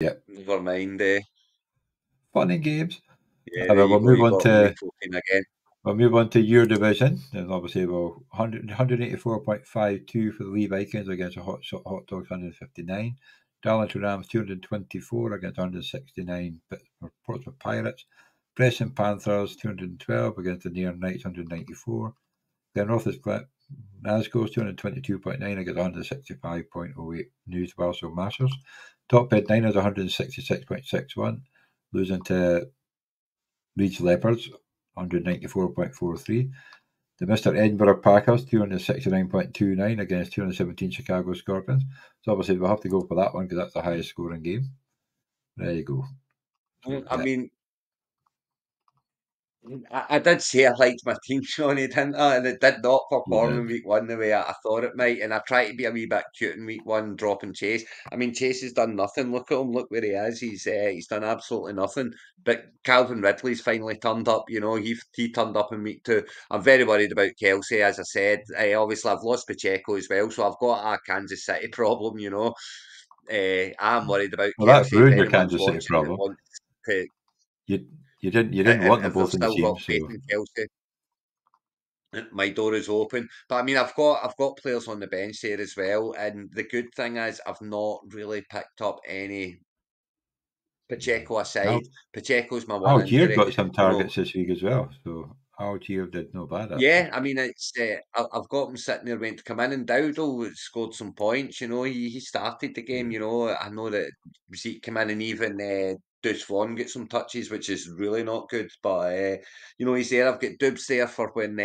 Yep. Never mind. Fun and games. Yeah, there Well, you go. You got week 14 again. we'll move on to your division. And obviously, 184.52 for the Lee Vikings against the Hot Dogs 159. Darlington Rams 224 against 169 for Portsmouth Pirates. Preston Panthers 212 against the Near Knights 194. Glenrothes Glasgow's 222.9 against 165.08 Newcastle Masters. Top Bed Niners 166.61, losing to Leeds Leopards 194.43. The Mr. Edinburgh Packers 269.29 against 217 Chicago Scorpions. So obviously we'll have to go for that one because that's the highest scoring game. There you go. So, I mean, I did say I liked my team, Shawnee, didn't I? And it did not you perform did. in week one the way I thought it might. And I tried to be a wee bit cute in week one, dropping Chase. I mean, Chase has done nothing. Look at him. Look where he is. He's done absolutely nothing. But Calvin Ridley's finally turned up. You know, he turned up in week two. I'm very worried about Kelsey, as I said. Obviously, I've lost Pacheco as well, so I've got a Kansas City problem. You know, I'm worried about Well, that's Kelsey. If ruined your anyone's Kansas City watching that problem. wants to, You you didn't want them if they've both in the still team, got so faith in Kelsey, my door is open. But I mean, I've got players on the bench there as well. And the good thing is, I've not really picked up any Pacheco Al, aside. Pacheco's my one Algier injury. got some You know, targets this week as well. So Algier did no bad actually. yeah. I mean, I've got him sitting there waiting to come in, and Dowdle scored some points. You know, he started the game. You know, I know that Zeke came in, and even Deuce Vaughn get some touches, which is really not good. But you know, he's there. I've got Dubs there for when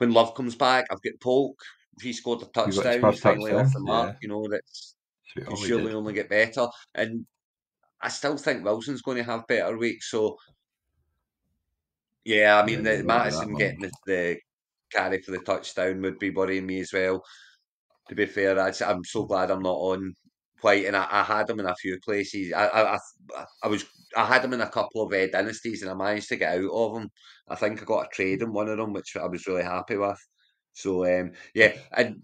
Love comes back. I've got Polk. He scored a You got his touchdown. He's first finally off touchdown. the mark. Yeah, You know, that's sweet. can Oh, he surely did. only get better. And I still think Wilson's going to have better weeks. So yeah, I Yeah, mean, you're the right with that Madison one. getting the carry for the touchdown would be worrying me as well. To be fair, I'm so glad I'm not on White, and I had him in a few places. I was I had him in a couple of dynasties, and I managed to get out of them. I think I got a trade in one of them, which I was really happy with. So yeah, and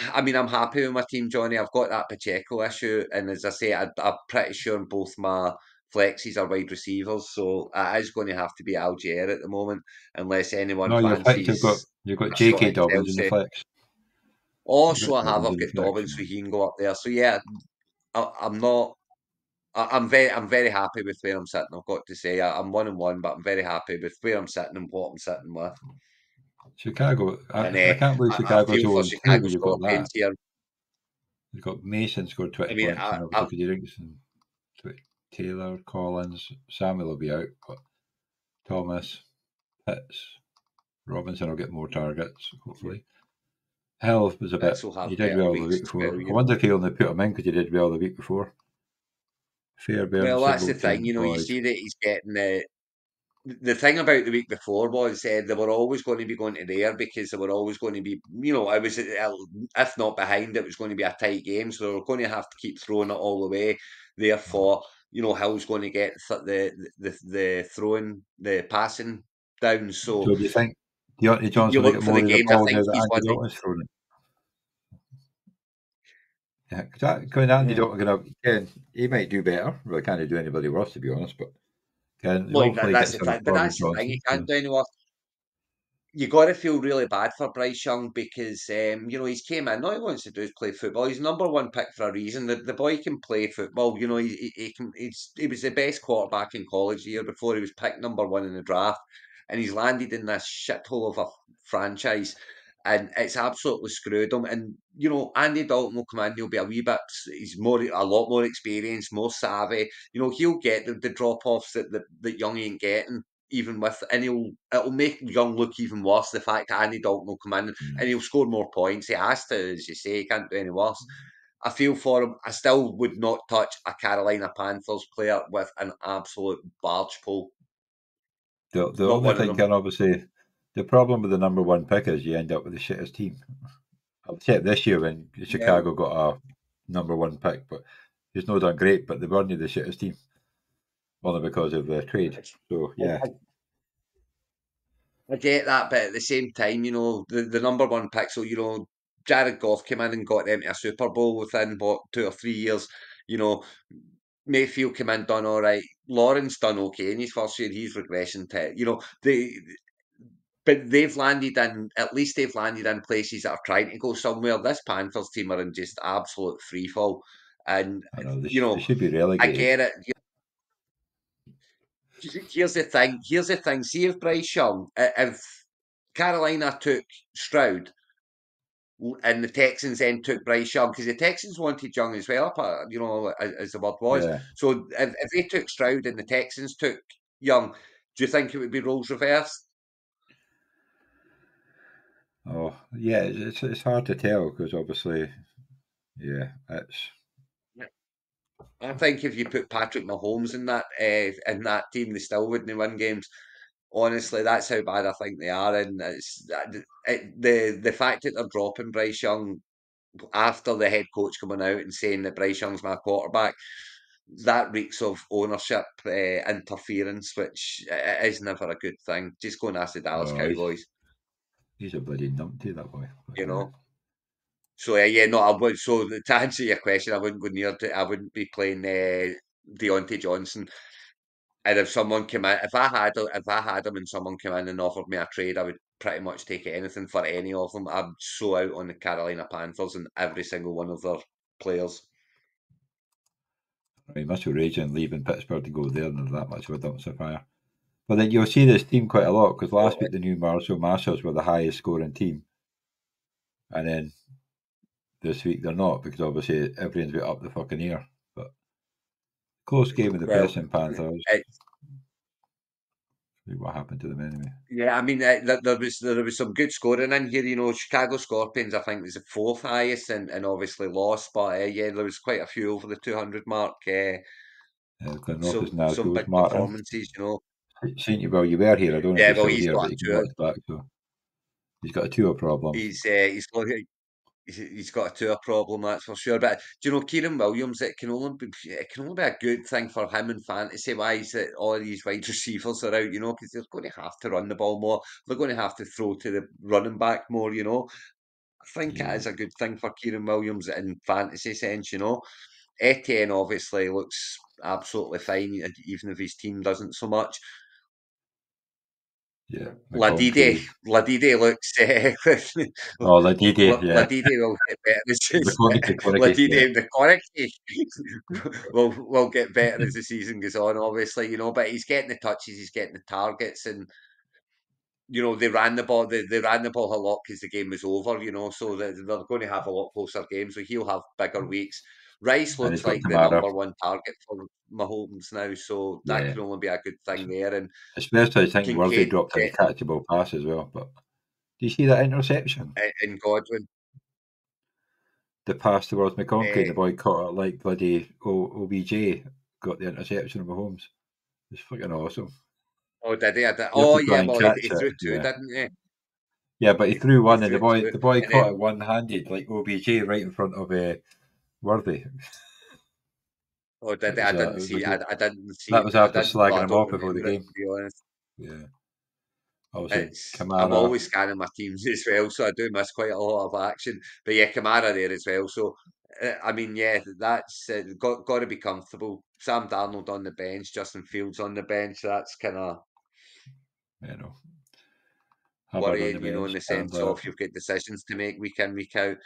I mean, I'm happy with my team, Johnny. I've got that Pacheco issue, and as I say, I'm pretty sure both my flexes are wide receivers, so it is going to have to be Algier at the moment, unless anyone No, your flex fancies you've got a shot J.K. at Dobbins in the Chelsea. flex. You've Also, got I have. Dobbins I've in the got flex. Dobbins, so he can go up there. So yeah, I'm not. I'm very happy with where I'm sitting. I've got to say, I'm 1-1, but I'm very happy with where I'm sitting and what I'm sitting with. Chicago. And I can't believe I Chicago's feel for 0-2 when Chicago you've got that. Scorpions here. You've got Mason scored I 20 mean, points, and obviously Cody Dickinson, Taylor, Collins, Samuel will be out, but Thomas, Pitts, Robinson will get more targets, hopefully. Hill was a bit. Pitts will He have did better well the weeks week as well. before. I You know. wonder if he only put him in because he did well the week before. Fairbairn, Well, that's the thing. Singleton, You know, you Boyd. see that he's getting the thing about the week before was they were always going to be going to there because they were always going to be, you know, I was if not behind, it was going to be a tight game, so they were going to have to keep throwing it all the way. Therefore, you know, Hill's going to get the throwing, the passing down. So So do you think Deontay you Johnson will look get for more the of the games. I ball think now that he's Andy one that. Dalton's thrown it? Yeah, because Andy Yeah. Dalton he might do better. Well, he can't do anybody worse to be honest, but can Look, hopefully that's get the some thing. But score with that's the thing. You Johnson. So can't do any worse. You got to feel really bad for Bryce Young because you know he's came in. All he wants to do is play football. He's number one pick for a reason. The boy can play football. You know he can. He was the best quarterback in college the year before. He was picked number one in the draft, and he's landed in this shithole of a franchise, and it's absolutely screwed him. And you know Andy Dalton will come in. He'll be a wee bit. He's a lot more experienced, more savvy. You know he'll get the drop offs that Young ain't getting even with, and it'll make Young look even worse. The fact that Andy Dalton will come in and he'll score more points. He has to, as you say, he can't do any worse. I feel for him. I still would not touch a Carolina Panthers player with an absolute barge pole. the Not only one of thing them. can obviously the problem with the number one pick is you end up with the shittest team. I'll say it this year when Yeah, Chicago got a number one pick, but he's not done great. But they weren't the shittest team only because of the trade. So I, yeah, I, I get that, but at the same time, you know, the number one pick. So you know, Jared Goff came in and got them to a Super Bowl within what 2 or 3 years. You know, Mayfield came in, done all right. Lawrence done okay in his first year. He's regression to, but they've landed in, at least they've landed in places that are trying to go somewhere. This Panthers team are in just absolute free fall. And, I know they, you they know, should be I relegated. get it. Here's the thing. Here's the thing. See if Bryce Young, if Carolina took Stroud and the Texans then took Bryce Young, because the Texans wanted Young as well, as the word was. Yeah. So if they took Stroud and the Texans took Young, do you think it would be roles reversed? Oh, yeah. It's hard to tell because obviously, yeah, it's I think if you put Patrick Mahomes in that team, they still wouldn't win games. Honestly, that's how bad I think they are, and the fact that they're dropping Bryce Young after the head coach coming out and saying that Bryce Young's my quarterback, that reeks of ownership interference, which is never a good thing. Just go and ask the Dallas oh, Cowboys, he's a bloody numpty that boy. But you know. So yeah, no, I would. So to answer your question, I wouldn't go near. I wouldn't be playing Deontay Johnson. And if someone came in, if I had him and someone came in and offered me a trade, I would pretty much take anything for any of them. I'm so out on the Carolina Panthers and every single one of their players. he must be raging leaving Pittsburgh to go there, and there's that much of a dumpster fire. But then you'll see this team quite a lot because Oh, last week the New Marshall Masters were the highest scoring team, and then this week they're not because obviously everyone's been up the fucking ear. But close game with the well, Pressing Panthers. it, See what happened to them anyway. yeah, I mean, there was some good scoring in here. Chicago Scorpions, I think, was the fourth highest, and obviously lost. But yeah, there was quite a few over the 200 mark. Glenrock is Some not as some good big as Martin. performances. Seeing you, well, you were here. I don't know if Yeah, you're well, still he's here, got but a you can tour. watch back. So he's got a tour problem. He's got a tour problem, that's for sure. But do you know Kieran Williams? It can only be a good thing for him in fantasy wise that all these wide receivers are out. Because they're going to have to run the ball more. They're going to have to throw to the running back more. I think it Yeah, is a good thing for Kieran Williams in fantasy sense. Etienne obviously looks absolutely fine, even if his team doesn't so much. yeah. Ladide, McConkey. Ladide looks. Oh, Ladidi, yeah. Ladide will get better as McConaughey, yeah. Ladide will get better as the season goes on. Obviously, but he's getting the touches, he's getting the targets, and they ran the ball. They ran the ball a lot because the game was over. So they're going to have a lot closer games. So he'll have bigger weeks. Rice And he's looks got like the Kamara. number one target for Mahomes now, so that Yeah. can only be a good thing there. And Especially, I think Worthy Kincaid dropped a catchable pass as well. But do you see that interception? and Godwin. The pass towards McConkey and Uh, the boy caught it like bloody OBJ got the interception of Mahomes. It's fucking awesome. Oh, did he? You have Oh, to try yeah. and Well, catch he it. threw two, Yeah. didn't he? Yeah, but he threw He one and threw the boy two, the boy and caught then it one handed like OBJ right in front of Worthy. oh, did It he? I was didn't a see. good I didn't see that it. was I after didn't. Well, slagging I him don't off before the remember it, game. to be honest. Yeah. Obviously I'm Kamara. always scanning my teams as well, so I do miss quite a lot of action. But yeah, Kamara there as well. So I mean, yeah, that's got to be comfortable. Sam Darnold on the bench, Justin Fields on the bench. That's kind of You know. Hubbard on the worrying, in bench the and sense of you've got decisions to make week in, week out.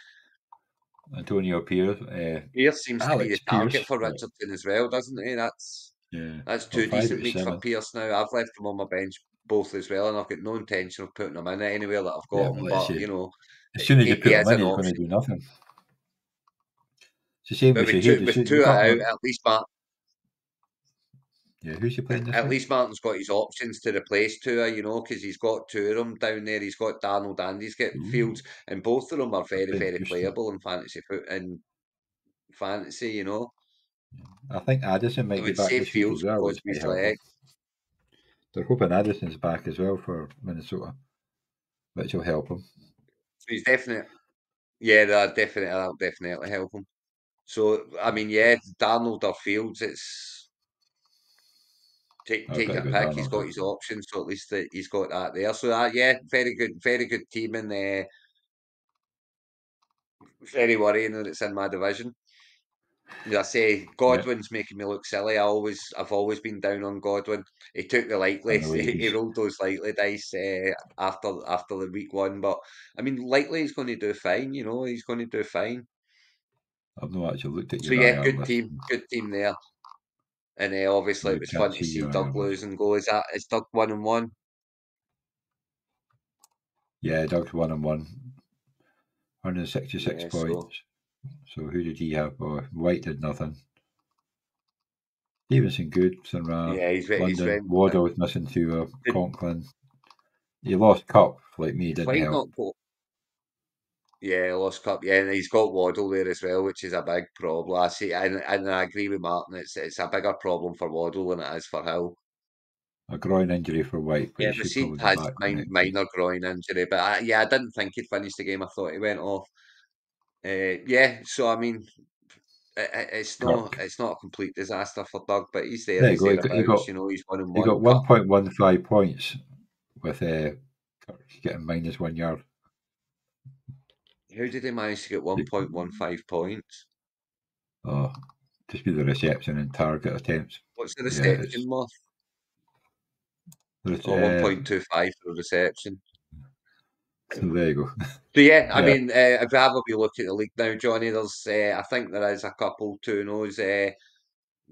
Antonio Pierce. Pierce seems to be the Alex target Pierce. for Right. Richardson as well, doesn't he? Yeah. That's Well, two five decent out of weeks for seven. Pierce now. I've left him on my bench both as well, and I've got no intention of putting him in anywhere that I've Yeah, got him. well, let's But see. As soon as you he put him is in, an he's going to option. do nothing. It's the same But with Shahid. with You two can't. out, at least Yeah, who's he playing this week? Martin's got his options to replace Tua, because he's got two of them down there. He's got Darnold and he's got Ooh, Fields, and both of them are they're very, playing very Houston. playable in fantasy. I think Addison I might be would back say this week as Fields well, because which of might his help them. leg. They're hoping Addison's back as well for Minnesota, which will help them. So he's definitely, yeah, that'll definitely help him. So I mean, yeah, Darnold or Fields, it's I've take got to your go pick. He's Darnold. got his options, so at least he's got that there. So yeah, very good team, and very worrying that it's in my division. As I say, Yeah, Godwin's making me look silly. I've always been down on Godwin. He took the I likely, know he he's. rolled those likely dice after the week one. But I mean, likely he's going to do fine. He's going to do fine. I've not actually looked at So your yeah, IR list. good team there. And obviously I it was can't fun to see see your Doug IR list. lose and go. Is Doug 1-1? Yeah, Doug's 1-1, 166 Yeah, points. So who did he have? Oh, White did nothing. Stevenson good, Sunrath, yeah, he's London. very. Waddle was missing to Did, Conklin. He lost Cup, like me, did didn't White help. not go? Yeah, lost cup. Yeah, and he's got Waddle there as well, which is a big problem. I see, and I agree with Martin. It's a bigger problem for Waddle than it is for Hill. A groin injury for White, but Yeah, he should Rashid probably be has back for next week. minor groin injury, but I didn't think he'd finished the game. I thought he went off. Yeah, so I mean, Kirk. it's not a complete disaster for Doug, but he's there. There you He's go. thereabouts. He's one and He one. got 1.15 points with Kirk getting -1 yard. How did he manage to get 1.15 points? Oh, just be the reception and target attempts. What's the Yeah, reception worth? there's, Or 1.25 for the reception? so there you go. So yeah, I Yeah, mean, if we have a wee look at the league now, Johnny, I think there is a couple 2-0s.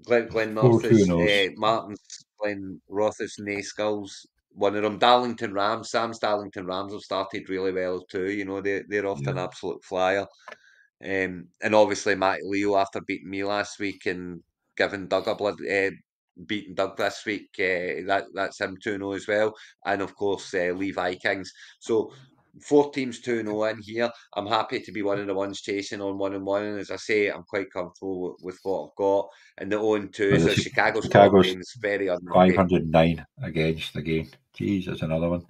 Glen North 4-2 is nose. Martin's, Glen Roth is Nayskulls. One of them, Darlington Rams. Sam's Darlington Rams have started really well too. They're off to Yeah, an absolute flyer. And obviously Matt Leo after beating me last week and giving Doug a beating Doug this week. That's him 2-0 as well. And of course Levi Kings. So four teams 2-0 in here. I'm happy to be one of the ones chasing on 1-1. And as I say, I'm quite comfortable with what I've got. And the 0-2 but is the a Chicago Chicago's Scorpions, very unlucky. 509 against again. Jeez, that's another one.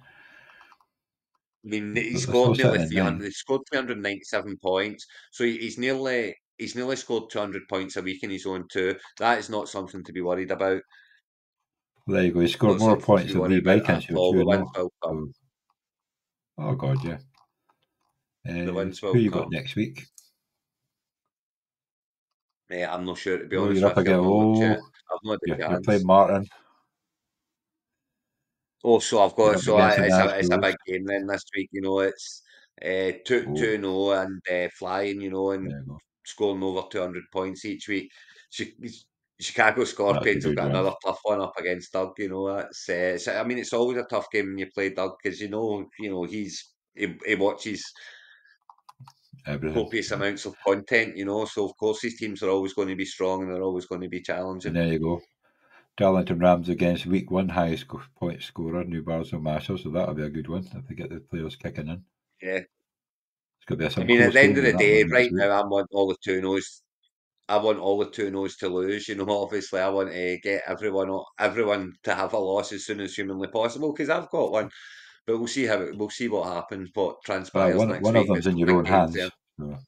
I mean, he But they're scored still nearly sitting in 300. nine. He scored 397 points. So he's nearly scored 200 points a week in his own two. That is not something to be worried about. There you go. He scored Not more something to points be than worried Lee about at Vikings, who are all. 2 The wins 0. will come. So, oh, God, yeah. The wins Who will you got come. next week? I'm not sure, to be Oh, honest you're up with you. again. I've not looked yet. Oh, I've not had a you're playing chance. Martin. Oh, so I've You're got up against the it's a Nationals. big game then this week. It's Oh, 2-0 and flying. And there you go. scoring over 200 points each week. Chi- Chicago That's a Scorpions have good got one. another tough one up against Doug. I mean, it's always a tough game when you play Doug because he watches Everything. copious amounts of content. So of course these teams are always going to be strong and they're always going to be And challenging. there you go. Darlington Rams against week one highest point scorer, New Barrows Master. So that'll be a good one if they get the players kicking in. Yeah, It's going to be I some mean, at close the end games of in the that day, one next right week. now I want all the two nos. I want all the two nos to lose. Obviously, I want to get everyone to have a loss as soon as humanly possible because I've got one. But we'll see what happens, what Well, transpires one next one of week. them's There's in some your big own games there. hands. So.